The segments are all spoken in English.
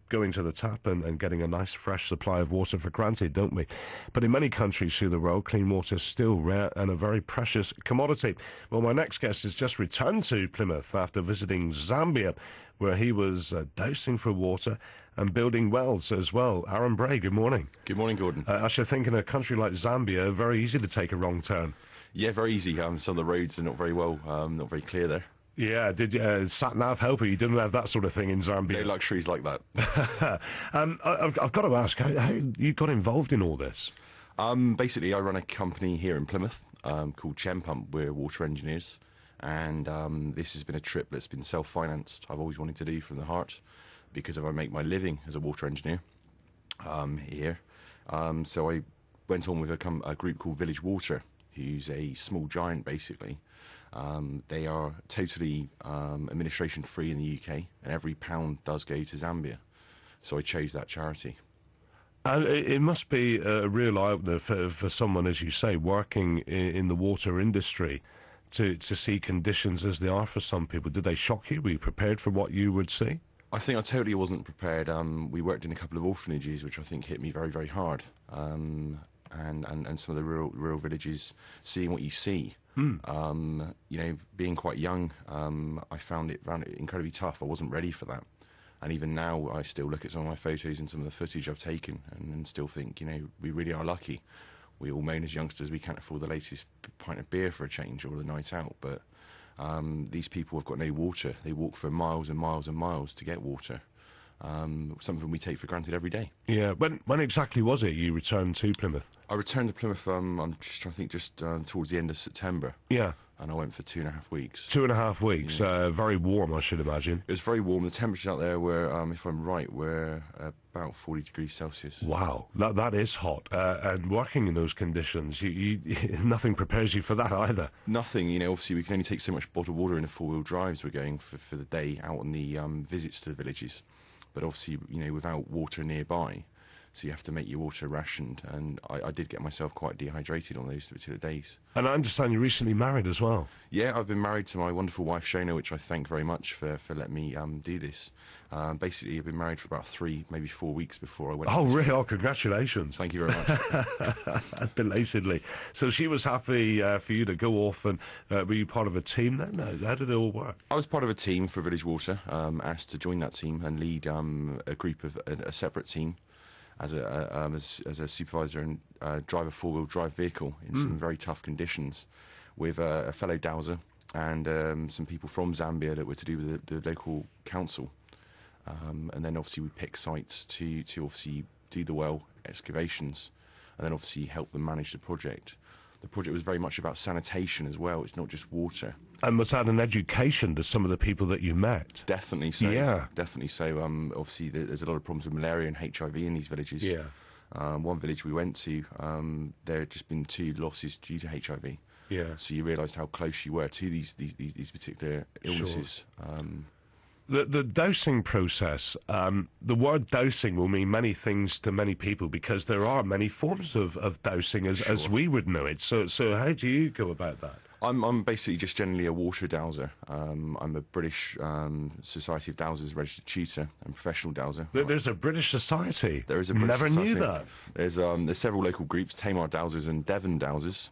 going to the tap and getting a nice fresh supply of water for granted, don't we? But in many countries through the world, clean water is still rare and a very precious commodity. Well, my next guest has just returned to Plymouth after visiting Zambia, where he was dowsing for water and building wells as well. Aaron Bray, good morning. Good morning, Gordon. I should think in a country like Zambia, very easy to take a wrong turn. Yeah, very easy. Some of the roads are not very clear there. Yeah, did sat-nav help you? You didn't have that sort of thing in Zambia. No luxuries like that. I've got to ask, how you got involved in all this? Basically, I run a company here in Plymouth called Chem Pump. We're water engineers, and this has been a trip that's been self-financed. I've always wanted to do from the heart, because I make my living as a water engineer here. So I went on with a group called Village Water, who's a small giant, basically. They are totally administration free in the UK, and every pound does go to Zambia. So I chose that charity. And it must be a real eye-opener for someone, as you say, working in the water industry, to see conditions as they are for some people. Did they shock you? Were you prepared for what you would see? I think I totally wasn't prepared. We worked in a couple of orphanages, which I think hit me very, very hard. And some of the rural villages, seeing what you see. Being quite young, I found it incredibly tough. I wasn't ready for that. And even now, I still look at some of my photos and some of the footage I've taken and still think, we really are lucky. We all moan as youngsters we can't afford the latest pint of beer for a change or the night out. But these people have got no water. They walk for miles and miles and miles to get water. Something we take for granted every day. Yeah. When exactly was it you returned to Plymouth? I returned to Plymouth, I'm just trying to think, just towards the end of September. Yeah. And I went for 2.5 weeks. 2.5 weeks. Yeah. Very warm, I should imagine. It was very warm. The temperatures out there were, if I'm right, were about 40 degrees Celsius. Wow. That is hot. And working in those conditions, you nothing prepares you for that either. Nothing. Obviously we can only take so much bottled water in the four-wheel drives we're going for the day out on the visits to the villages. But obviously, without water nearby, so you have to make your water rationed, and I did get myself quite dehydrated on those particular days. And I understand you're recently married as well. Yeah, I've been married to my wonderful wife, Shona, which I thank very much for letting me do this. Basically, I've been married for about 3, maybe 4 weeks before I went. Oh, really? Oh, congratulations. Thank you very much. Belatedly. So she was happy for you to go off, and were you part of a team then? How did it all work? I was part of a team for Village Water, asked to join that team and lead a group of a separate team as a supervisor and drive a four-wheel drive vehicle in some very tough conditions with a fellow dowser and some people from Zambia that were to do with the local council. And then obviously we pick sites to obviously do the well excavations and then obviously help them manage the project. The project was very much about sanitation as well. It's not just water. And was that an education to some of the people that you met? Definitely so. Yeah. Definitely so. Obviously, there's a lot of problems with malaria and HIV in these villages. Yeah. One village we went to, there had just been 2 losses due to HIV. Yeah. So you realised how close you were to these particular illnesses. Sure. The dowsing process, the word dowsing will mean many things to many people because there are many forms of dowsing as we would know it. So how do you go about that? I'm basically just generally a water dowser. I'm a British Society of Dowsers registered tutor and professional dowser. There's a British Society? There is a British Never Society. knew that. There's several local groups, Tamar Dowsers and Devon Dowsers,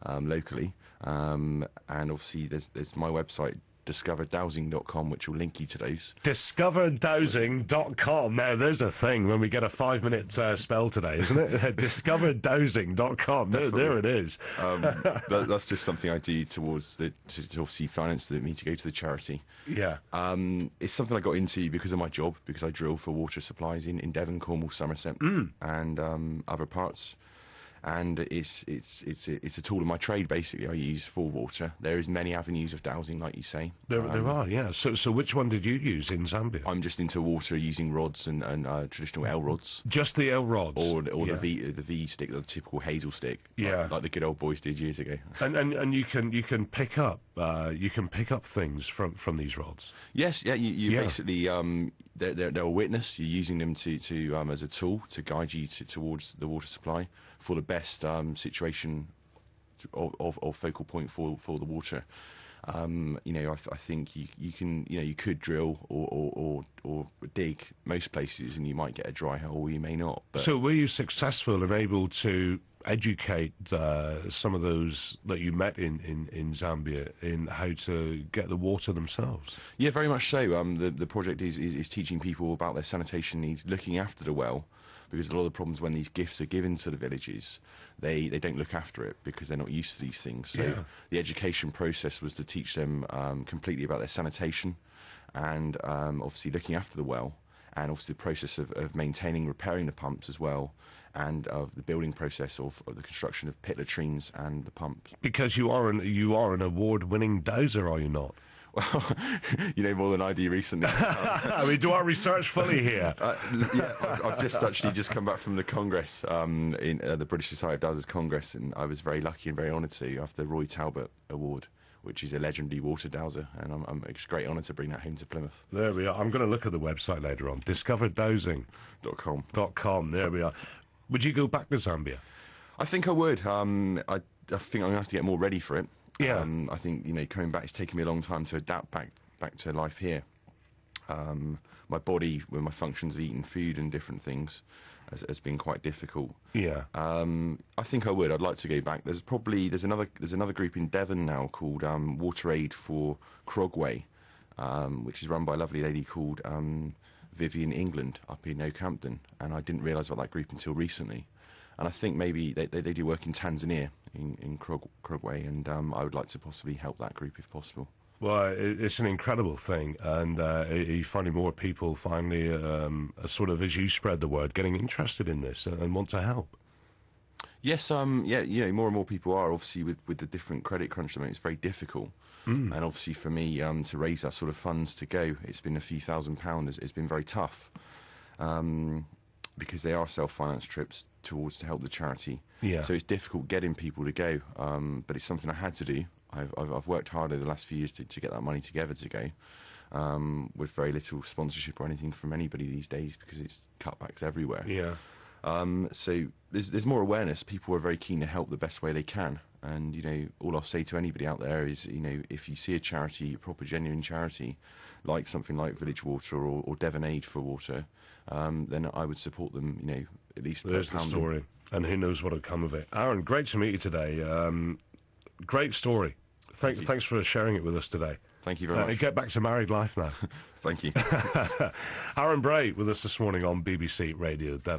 locally. And obviously there's my website, discoverdowsing.com, which will link you to those. Discoverdowsing.com. Now, there's a thing when we get a 5-minute spell today, isn't it? Discoverdowsing.com. There it is. That's just something I do to obviously finance me to go to the charity. Yeah. It's something I got into because of my job, because I drill for water supplies in Devon, Cornwall, Somerset, and other parts. And it's a tool of my trade, basically. I use for water. There is many avenues of dowsing, like you say. There are, yeah. So which one did you use in Zambia? I'm just into water using rods and traditional L rods. Just the L rods, or the V stick, the typical hazel stick. Yeah, like the good old boys did years ago. And you can pick up things from these rods. Yes, yeah. You basically they're a witness. You're using them to as a tool to guide you towards the water supply for the best situation of focal point for the water. You know, I think you can, you know, you could drill or dig most places, and you might get a dry hole, or you may not. But So were you successful and able to educate some of those that you met in Zambia in how to get the water themselves? yeah, very much so. The project is teaching people about their sanitation needs, looking after the well, because a lot of the problems when these gifts are given to the villages, they don't look after it because they're not used to these things. So Yeah. the education process was to teach them completely about their sanitation and obviously looking after the well, and obviously the process of maintaining, repairing the pumps as well, and of the building process of the construction of pit latrines and the pumps. Because you are an award-winning dowser, are you not? Well, you know more than I do recently. We do our research fully here. Yeah, I've just come back from the Congress, in the British Society of Dowsers Congress, and I was very lucky and very honoured to have the Roy Talbot Award, which is a legendary water dowser, and it's a great honour to bring that home to Plymouth. There we are. I'm going to look at the website later on. discoverdowsing.com. .com. There we are. Would you go back to Zambia? I think I would. I think I'm going to have to get more ready for it. Yeah. I think, you know, coming back, it's taken me a long time to adapt back to life here. My body, with my functions of eating food and different things, has been quite difficult. Yeah. I think I would. I'd like to go back. There's another group in Devon now called Water Aid for Crogway, which is run by a lovely lady called Vivian England up in Oakhampton, and I didn't realise about that group until recently. And I think maybe they do work in Tanzania, in Crogway, and I would like to possibly help that group if possible. Well, it's an incredible thing, and you're finding more people finally, sort of, as you spread the word, getting interested in this and want to help. Yes, yeah, you know, more and more people are. Obviously, with the different credit crunch, I mean, it's very difficult. And obviously, for me, to raise that sort of funds to go, it's been a few £1,000s. It's been very tough, because they are self-finance trips to help the charity. Yeah. So it's difficult getting people to go, but it's something I had to do. I've worked hard over the last few years to get that money together to go, with very little sponsorship or anything from anybody these days, because it's cutbacks everywhere. Yeah. So there's more awareness. People are very keen to help the best way they can. And, you know, all I'll say to anybody out there is, you know, if you see a charity, a proper genuine charity, like something like Village Water or Devon Aid for Water, then I would support them, you know, at least. There's the story, and who knows what will come of it. Aaron, great to meet you today. Great story. Thanks for sharing it with us today. Thank you very much. Get back to married life now. Thank you. Aaron Bray with us this morning on BBC Radio Devon.